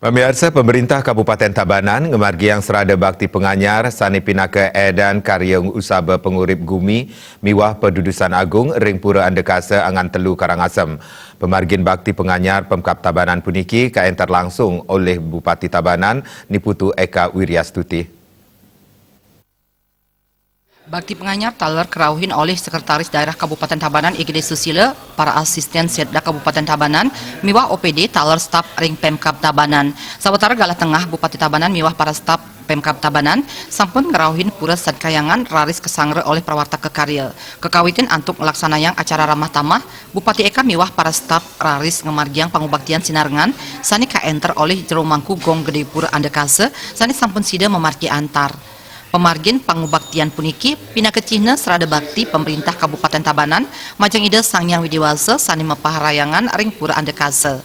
Pemirsa, pemerintah Kabupaten Tabanan ngemargiang serada bakti penganyar sani pinaka edan karyong usaba pengurip gumi miwah pedudusan agung ring pura andekasa angan telu Karangasem. Pemargin bakti penganyar Pemkab Tabanan puniki kaentar langsung oleh Bupati Tabanan Niputu Eka Wiryastuti. Bakti penganyar taler kerauhin oleh Sekretaris Daerah Kabupaten Tabanan IGD Susila, para asisten Setda Kabupaten Tabanan, miwah OPD taler staf ring Pemkab Tabanan. Sawetara galah tengah Bupati Tabanan miwah para staf Pemkab Tabanan sampun ngerauhin pura sadkayangan raris kesangre oleh prawarta kekarya. Kekawitin antuk melaksanayang acara ramah tamah, Bupati Eka miwah para staf raris ngemargiang pangubaktian sinarengan, sani kaenter oleh jero mangku gong gede pura andekase, sani sampun sida memargi antar. Pemargin pangubaktian puniki pina kecihna serada bakti pemerintah Kabupaten Tabanan majang ide Sangyang Widiwasa sani mapaharayangan ring pura andekase.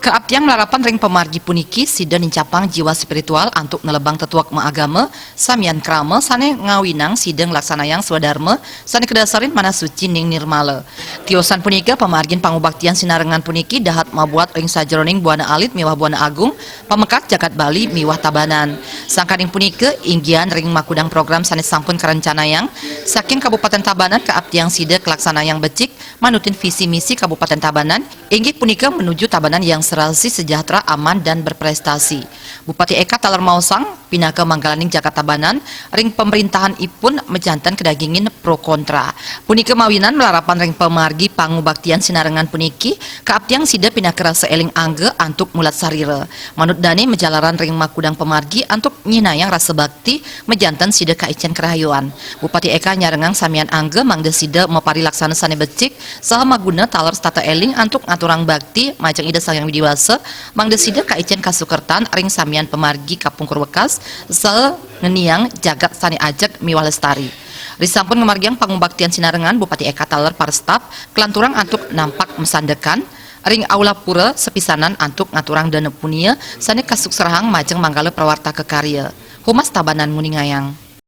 Keabdian melarapan ring pemargi puniki sida nincapang jiwa spiritual antuk nelebang tetuak maagama samian krama sane ngawinang sideng laksanayang swadharma sane kedasarin mana suci ning nirmala. Tiosan punika pemargin pangubaktian sinarengan puniki dahat mabuat ring sajeroning Buana Alit miwah Buana Agung pamekat Jagat Bali miwah Tabanan. Sangkaning punika inggian ring makudang program sane sampun karencanayang saking Kabupaten Tabanan keabdian sida kelaksanayang becik manutin visi misi Kabupaten Tabanan inggih punika menuju Tabanan yang serasi, sejahtera, aman, dan berprestasi. Bupati Eka taler mausang pinaka manggalaning Jakarta Tabanan ring pemerintahan ipun mejantan kedagingin pro kontra. Punika mawinan melarapan ring pemargi pangubaktian sinarengan puniki keabdian sida pinaka rasa eling angge antuk mulat sarira. Manut dani menjalaran ring makudang pemargi antuk nyinayang rasa bakti mejantan sida kaicen kerahayuan. Bupati Eka nyarengang samian angge mangde sida mepari laksana sane becik saha maguna taler stata eling antuk ngaturang bakti majang ida Sangyang Widiwasa mangde sida kaicen kasukertan ring samian pemargi kapungkur wekas se ngeniang jagat sani ajak miwah lestari. Risampun ngemargiang pangubaktian sinarengan Bupati Eka taler para staf kelanturang antuk nampak mesandekan ring aula pura sepisanan antuk ngaturang dana punia sani kasuk serahang majeng manggala prawarta kekarya. Humas Tabanan Nguningayang.